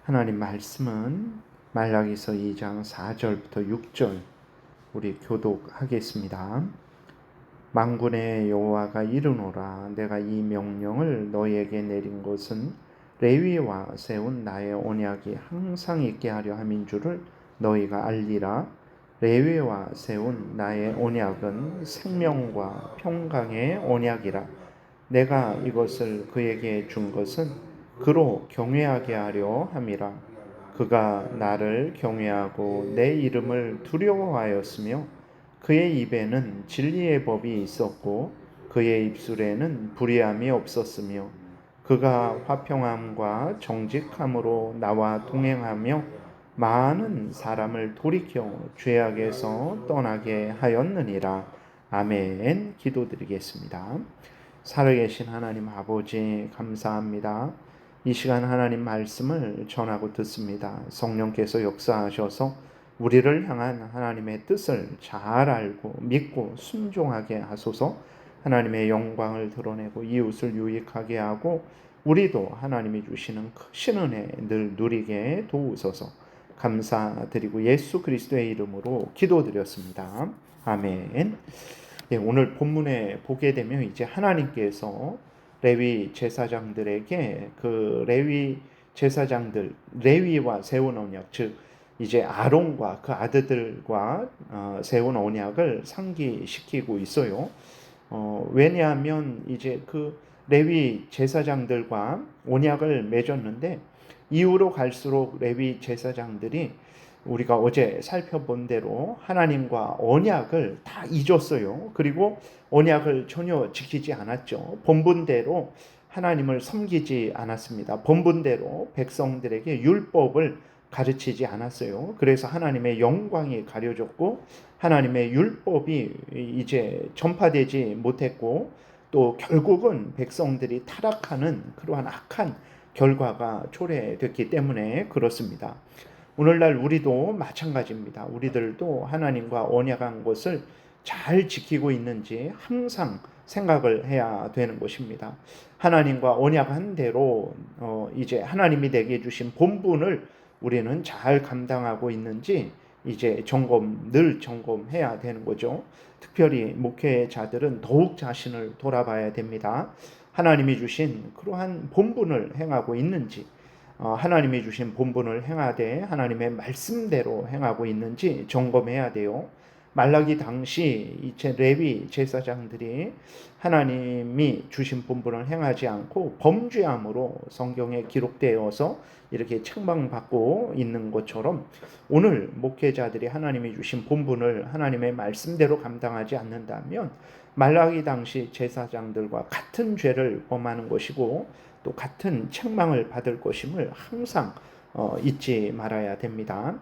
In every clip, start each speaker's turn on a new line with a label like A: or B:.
A: 하나님 말씀은 말라기서 2장 4절부터 6절 우리 교독하겠습니다. 만군의 여호와가 이르노라. 내가 이 명령을 너희에게 내린 것은 레위와 세운 나의 언약이 항상 있게 하려 함인 줄을 너희가 알리라. 레위와 세운 나의 언약은 생명과 평강의 언약이라. 내가 이것을 그에게 준 것은 그로 경외하게 하려 함이라. 그가 나를 경외하고 내 이름을 두려워하였으며 그의 입에는 진리의 법이 있었고 그의 입술에는 불의함이 없었으며 그가 화평함과 정직함으로 나와 동행하며 많은 사람을 돌이켜 죄악에서 떠나게 하였느니라. 아멘. 기도드리겠습니다. 살아계신 하나님 아버지 감사합니다. 이 시간 하나님 말씀을 전하고 듣습니다. 성령께서 역사하셔서 우리를 향한 하나님의 뜻을 잘 알고 믿고 순종하게 하소서. 하나님의 영광을 드러내고 이웃을 유익하게 하고 우리도 하나님이 주시는 크신 은혜 늘 누리게 도우소서. 감사드리고 예수 그리스도의 이름으로 기도드렸습니다. 아멘. 오늘 본문에 보게 되면 이제 하나님께서 레위 제사장들에게 그 레위 제사장들 레위와 세운 언약, 즉 이제 아론과 그 아들들과 세운 언약을 상기시키고 있어요. 왜냐하면 이제 그 레위 제사장들과 언약을 맺었는데 이후로 갈수록 레위 제사장들이 우리가 어제 살펴본 대로 하나님과 언약을 다 잊었어요. 그리고 언약을 전혀 지키지 않았죠. 본분대로 하나님을 섬기지 않았습니다. 본분대로 백성들에게 율법을 가르치지 않았어요. 그래서 하나님의 영광이 가려졌고 하나님의 율법이 이제 전파되지 못했고 또 결국은 백성들이 타락하는 그러한 악한 결과가 초래됐기 때문에 그렇습니다. 오늘날 우리도 마찬가지입니다. 우리들도 하나님과 언약한 것을 잘 지키고 있는지 항상 생각을 해야 되는 것입니다. 하나님과 언약한 대로 이제 하나님이 내게 주신 본분을 우리는 잘 감당하고 있는지 이제 늘 점검해야 되는 거죠. 특별히 목회자들은 더욱 자신을 돌아봐야 됩니다. 하나님이 주신 그러한 본분을 행하고 있는지, 하나님이 주신 본분을 행하되 하나님의 말씀대로 행하고 있는지 점검해야 돼요. 말라기 당시 이제 레위 제사장들이 하나님이 주신 본분을 행하지 않고 범죄함으로 성경에 기록되어서 이렇게 책망받고 있는 것처럼 오늘 목회자들이 하나님이 주신 본분을 하나님의 말씀대로 감당하지 않는다면 말라기 당시 제사장들과 같은 죄를 범하는 것이고 또 같은 책망을 받을 것임을 항상 잊지 말아야 됩니다.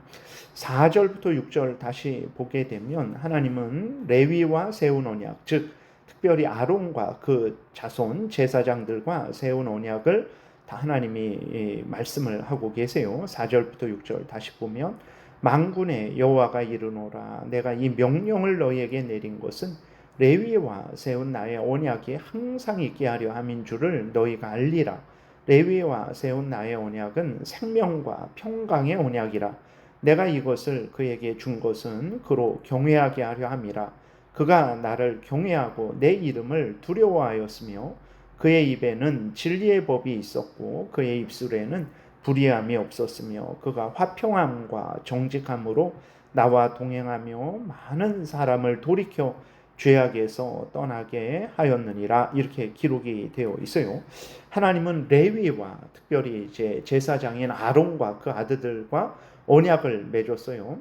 A: 4절부터 6절 다시 보게 되면 하나님은 레위와 세운 언약, 즉 특별히 아론과 그 자손 제사장들과 세운 언약을 다 하나님이 말씀을 하고 계세요. 4절부터 6절 다시 보면 만군의 여호와가 이르노라. 내가 이 명령을 너희에게 내린 것은 레위와 세운 나의 언약이 항상 있게 하려 함인 줄을 너희가 알리라. 레위와 세운 나의 언약은 생명과 평강의 언약이라. 내가 이것을 그에게 준 것은 그로 경외하게 하려 함이라. 그가 나를 경외하고 내 이름을 두려워하였으며 그의 입에는 진리의 법이 있었고 그의 입술에는 불의함이 없었으며 그가 화평함과 정직함으로 나와 동행하며 많은 사람을 돌이켜 죄악에서 떠나게 하였느니라. 이렇게 기록이 되어 있어요. 하나님은 레위와 특별히 이제 제사장인 아론과 그 아들들과 언약을 맺었어요.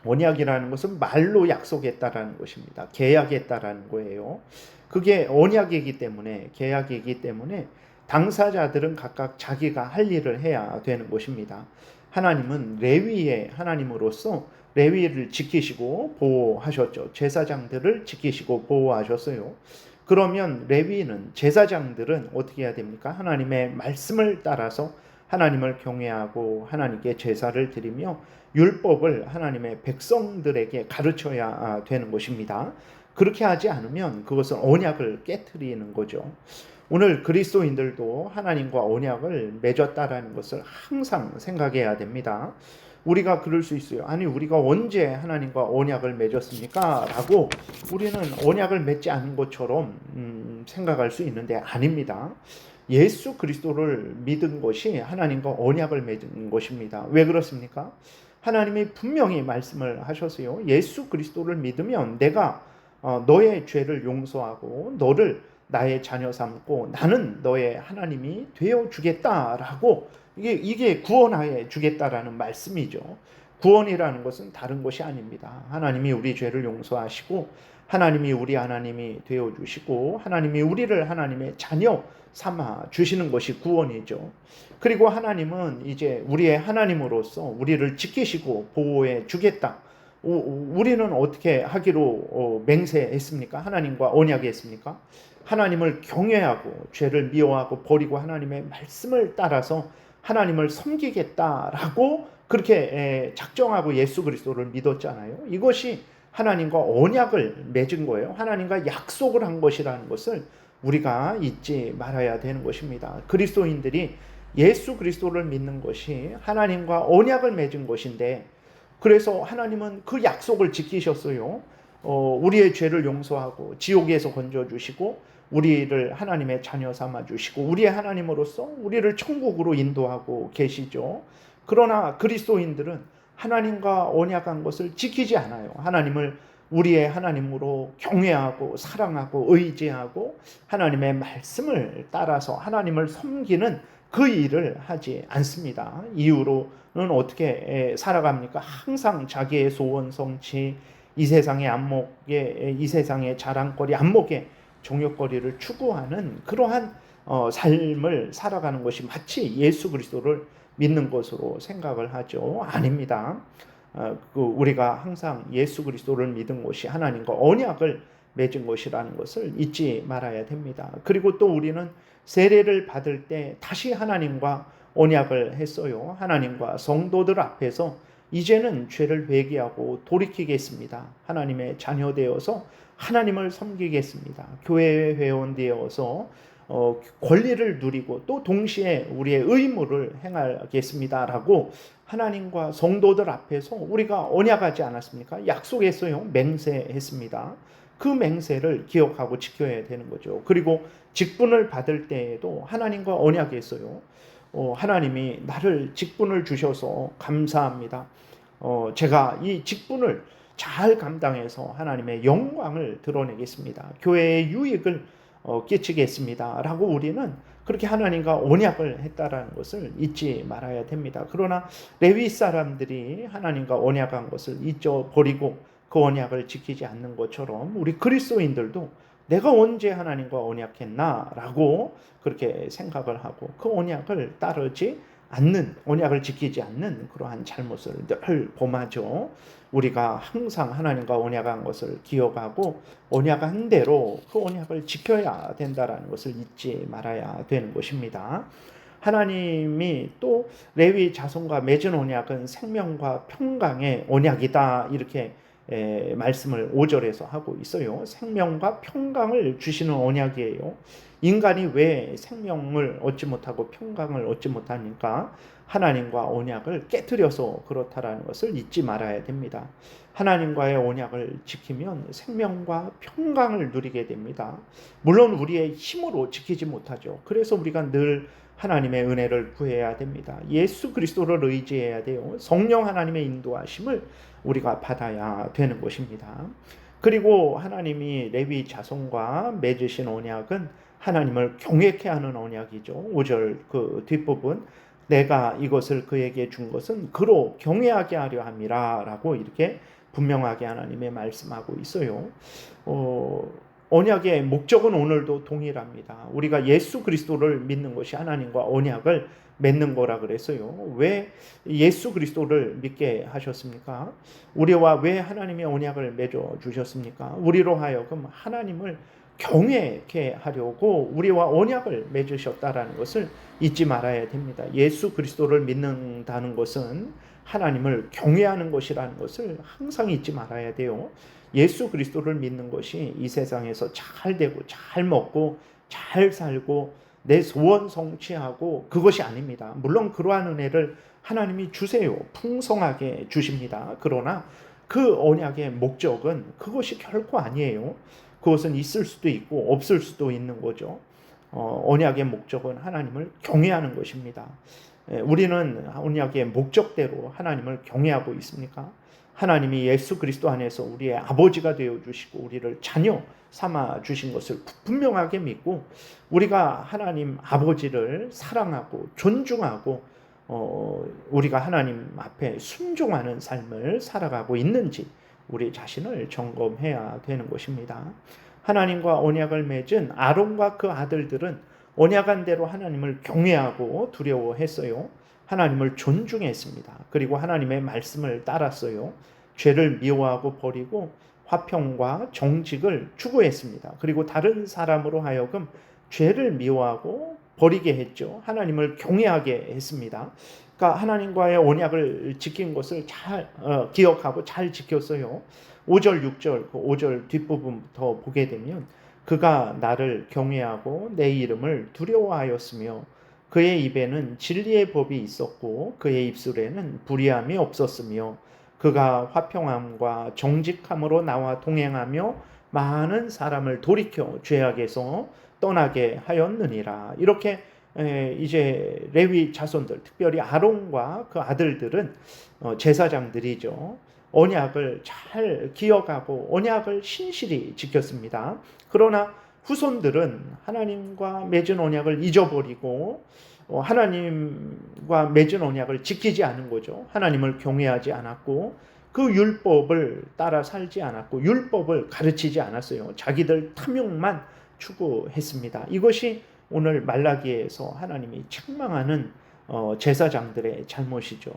A: 언약이라는 것은 말로 약속했다라는 것입니다. 계약했다라는 거예요. 그게 언약이기 때문에, 계약이기 때문에 당사자들은 각각 자기가 할 일을 해야 되는 것입니다. 하나님은 레위의 하나님으로서 레위를 지키시고 보호하셨죠. 제사장들을 지키시고 보호하셨어요. 그러면 레위는, 제사장들은 어떻게 해야 됩니까? 하나님의 말씀을 따라서 하나님을 경외하고 하나님께 제사를 드리며 율법을 하나님의 백성들에게 가르쳐야 되는 것입니다. 그렇게 하지 않으면 그것은 언약을 깨트리는 거죠. 오늘 그리스도인들도 하나님과 언약을 맺었다라는 것을 항상 생각해야 됩니다. 우리가 그럴 수 있어요. 아니, 우리가 언제 하나님과 언약을 맺었습니까? 라고 우리는 언약을 맺지 않은 것처럼 생각할 수 있는데 아닙니다. 예수 그리스도를 믿은 것이 하나님과 언약을 맺은 것입니다. 왜 그렇습니까? 하나님이 분명히 말씀을 하셨어요. 예수 그리스도를 믿으면 내가 너의 죄를 용서하고 너를 나의 자녀 삼고 나는 너의 하나님이 되어 주겠다라고, 이게 구원하여 주겠다라는 말씀이죠. 구원이라는 것은 다른 것이 아닙니다. 하나님이 우리 죄를 용서하시고 하나님이 우리 하나님이 되어 주시고 하나님이 우리를 하나님의 자녀 삼아 주시는 것이 구원이죠. 그리고 하나님은 이제 우리의 하나님으로서 우리를 지키시고 보호해 주겠다. 우리는 어떻게 하기로 맹세했습니까? 하나님과 언약했습니까? 하나님을 경외하고 죄를 미워하고 버리고 하나님의 말씀을 따라서 하나님을 섬기겠다라고 그렇게 작정하고 예수 그리스도를 믿었잖아요. 이것이 하나님과 언약을 맺은 거예요. 하나님과 약속을 한 것이라는 것을 우리가 잊지 말아야 되는 것입니다. 그리스도인들이 예수 그리스도를 믿는 것이 하나님과 언약을 맺은 것인데, 그래서 하나님은 그 약속을 지키셨어요. 우리의 죄를 용서하고 지옥에서 건져주시고 우리를 하나님의 자녀 삼아주시고 우리의 하나님으로서 우리를 천국으로 인도하고 계시죠. 그러나 그리스도인들은 하나님과 언약한 것을 지키지 않아요. 하나님을 우리의 하나님으로 경외하고 사랑하고 의지하고 하나님의 말씀을 따라서 하나님을 섬기는 그 일을 하지 않습니다. 이후로는 어떻게 살아갑니까? 항상 자기의 소원 성취, 이 세상의 안목에, 이 세상의 자랑거리, 안목에 종욕거리를 추구하는 그러한 삶을 살아가는 것이 마치 예수 그리스도를 믿는 것으로 생각을 하죠. 아닙니다. 우리가 항상 예수 그리스도를 믿은 것이 하나님과 언약을 맺은 것이라는 것을 잊지 말아야 됩니다. 그리고 또 우리는 세례를 받을 때 다시 하나님과 언약을 했어요. 하나님과 성도들 앞에서 이제는 죄를 회개하고 돌이키겠습니다. 하나님의 자녀 되어서 하나님을 섬기겠습니다. 교회의 회원 되어서 권리를 누리고 또 동시에 우리의 의무를 행하겠습니다라고 하나님과 성도들 앞에서 우리가 언약하지 않았습니까? 약속했어요. 맹세했습니다. 그 맹세를 기억하고 지켜야 되는 거죠. 그리고 직분을 받을 때에도 하나님과 언약했어요. 하나님이 나를 직분을 주셔서 감사합니다. 제가 이 직분을 잘 감당해서 하나님의 영광을 드러내겠습니다. 교회의 유익을 끼치겠습니다. 라고 우리는 그렇게 하나님과 언약을 했다라는 것을 잊지 말아야 됩니다. 그러나 레위 사람들이 하나님과 언약한 것을 잊어버리고 그 언약을 지키지 않는 것처럼 우리 그리스도인들도 내가 언제 하나님과 언약했나? 라고 그렇게 생각을 하고 그 언약을 따르지 않는, 언약을 지키지 않는 그러한 잘못을 늘 범하죠. 우리가 항상 하나님과 언약한 것을 기억하고 언약한 대로 그 언약을 지켜야 된다는 것을 잊지 말아야 되는 것입니다. 하나님이 또 레위 자손과 맺은 언약은 생명과 평강의 언약이다, 이렇게 말씀을 5절에서 하고 있어요. 생명과 평강을 주시는 언약이에요. 인간이 왜 생명을 얻지 못하고 평강을 얻지 못하니까? 하나님과 언약을 깨뜨려서 그렇다라는 것을 잊지 말아야 됩니다. 하나님과의 언약을 지키면 생명과 평강을 누리게 됩니다. 물론 우리의 힘으로 지키지 못하죠. 그래서 우리가 늘 하나님의 은혜를 구해야 됩니다. 예수 그리스도를 의지해야 돼요. 성령 하나님의 인도하심을 우리가 받아야 되는 것입니다. 그리고 하나님이 레위 자손과 맺으신 언약은 하나님을 경외케 하는 언약이죠. 5절 그 뒷부분, 내가 이것을 그에게 준 것은 그로 경외하게 하려 함이라 라고 이렇게 분명하게 하나님의 말씀하고 있어요. 언약의 목적은 오늘도 동일합니다. 우리가 예수 그리스도를 믿는 것이 하나님과 언약을 맺는 거라 그랬어요. 왜 예수 그리스도를 믿게 하셨습니까? 우리와 왜 하나님의 언약을 맺어 주셨습니까? 우리로 하여금 하나님을 경외케 하려고 우리와 언약을 맺으셨다라는 것을 잊지 말아야 됩니다. 예수 그리스도를 믿는다는 것은 하나님을 경외하는 것이라는 것을 항상 잊지 말아야 돼요. 예수 그리스도를 믿는 것이 이 세상에서 잘 되고 잘 먹고 잘 살고 내 소원 성취하고 그것이 아닙니다. 물론 그러한 은혜를 하나님이 주세요. 풍성하게 주십니다. 그러나 그 언약의 목적은 그것이 결코 아니에요. 그것은 있을 수도 있고 없을 수도 있는 거죠. 언약의 목적은 하나님을 경외하는 것입니다. 우리는 언약의 목적대로 하나님을 경외하고 있습니까? 하나님이 예수 그리스도 안에서 우리의 아버지가 되어주시고 우리를 자녀 삼아 주신 것을 분명하게 믿고 우리가 하나님 아버지를 사랑하고 존중하고 우리가 하나님 앞에 순종하는 삶을 살아가고 있는지 우리 자신을 점검해야 되는 것입니다. 하나님과 언약을 맺은 아론과 그 아들들은 언약한 대로 하나님을 경외하고 두려워했어요. 하나님을 존중했습니다. 그리고 하나님의 말씀을 따랐어요. 죄를 미워하고 버리고 화평과 정직을 추구했습니다. 그리고 다른 사람으로 하여금 죄를 미워하고 버리게 했죠. 하나님을 경외하게 했습니다. 그러니까 하나님과의 언약을 지킨 것을 잘 기억하고 잘 지켰어요. 5절 6절 그 5절 뒷부분부터 보게 되면 그가 나를 경외하고 내 이름을 두려워하였으며 그의 입에는 진리의 법이 있었고 그의 입술에는 불의함이 없었으며 그가 화평함과 정직함으로 나와 동행하며 많은 사람을 돌이켜 죄악에서 떠나게 하였느니라. 이렇게 이제 레위 자손들, 특별히 아론과 그 아들들은 제사장들이죠. 언약을 잘 기억하고 언약을 신실히 지켰습니다. 그러나 후손들은 하나님과 맺은 언약을 잊어버리고 하나님과 맺은 언약을 지키지 않은 거죠. 하나님을 경외하지 않았고 그 율법을 따라 살지 않았고 율법을 가르치지 않았어요. 자기들 탐욕만 추구했습니다. 이것이 오늘 말라기에서 하나님이 책망하는 제사장들의 잘못이죠.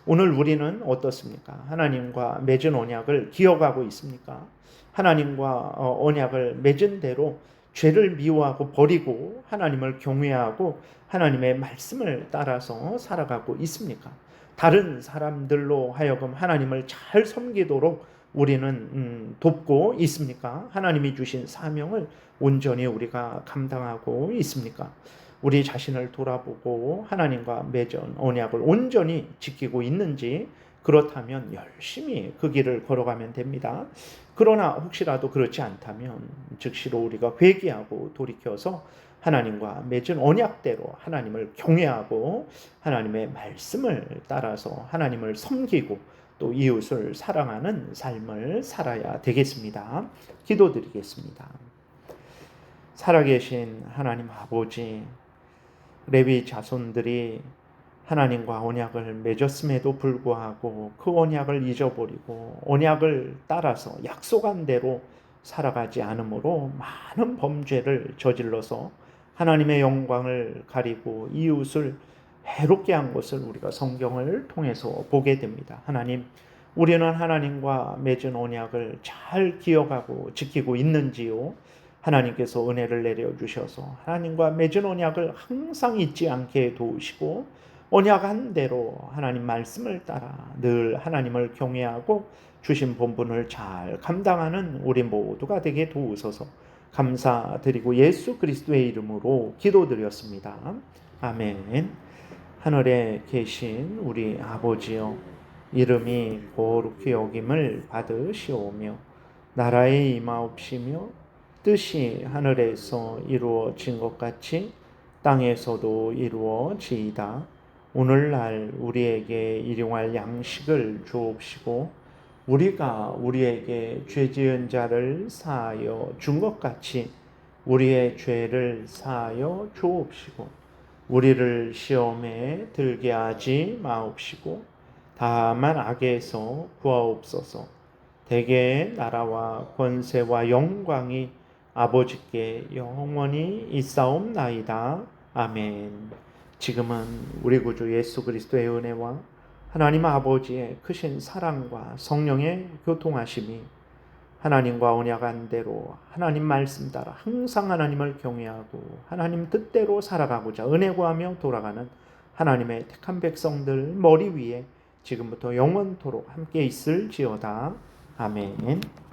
A: 오늘 우리는 어떻습니까? 하나님과 맺은 언약을 기억하고 있습니까? 하나님과 언약을 맺은 대로 죄를 미워하고 버리고 하나님을 경외하고 하나님의 말씀을 따라서 살아가고 있습니까? 다른 사람들로 하여금 하나님을 잘 섬기도록 우리는 돕고 있습니까? 하나님이 주신 사명을 온전히 우리가 감당하고 있습니까? 우리 자신을 돌아보고 하나님과 맺은 언약을 온전히 지키고 있는지 그렇다면 열심히 그 길을 걸어가면 됩니다. 그러나 혹시라도 그렇지 않다면 즉시로 우리가 회개하고 돌이켜서 하나님과 맺은 언약대로 하나님을 경외하고 하나님의 말씀을 따라서 하나님을 섬기고 또 이웃을 사랑하는 삶을 살아야 되겠습니다. 기도드리겠습니다. 살아계신 하나님 아버지, 레위 자손들이 하나님과 언약을 맺었음에도 불구하고 그 언약을 잊어버리고 언약을 따라서 약속한 대로 살아가지 않으므로 많은 범죄를 저질러서 하나님의 영광을 가리고 이웃을 해롭게 한 것을 우리가 성경을 통해서 보게 됩니다. 하나님, 우리는 하나님과 맺은 언약을 잘 기억하고 지키고 있는지요? 하나님께서 은혜를 내려주셔서 하나님과 맺은 언약을 항상 잊지 않게 도우시고 언약한 대로 하나님 말씀을 따라 늘 하나님을 경외하고 주신 본분을 잘 감당하는 우리 모두가 되게 도우소서. 감사드리고 예수 그리스도의 이름으로 기도드렸습니다. 아멘. 하늘에 계신 우리 아버지여, 이름이 거룩히 여김을 받으시오며 나라의 임하옵시며 뜻이 하늘에서 이루어진 것 같이 땅에서도 이루어지이다. 오늘날 우리에게 일용할 양식을 주옵시고 우리가 우리에게 죄 지은 자를 사하여 준 것 같이 우리의 죄를 사하여 주옵시고 우리를 시험에 들게 하지 마옵시고 다만 악에서 구하옵소서. 대개의 나라와 권세와 영광이 아버지께 영원히 있사옵나이다. 아멘. 지금은 우리 구주 예수 그리스도의 은혜와 하나님 아버지의 크신 사랑과 성령의 교통하심이 하나님과 언약한 대로 하나님 말씀 따라 항상 하나님을 경외하고 하나님 뜻대로 살아가고자 은혜 구하며 돌아가는 하나님의 택한 백성들 머리 위에 지금부터 영원토록 함께 있을지어다. 아멘.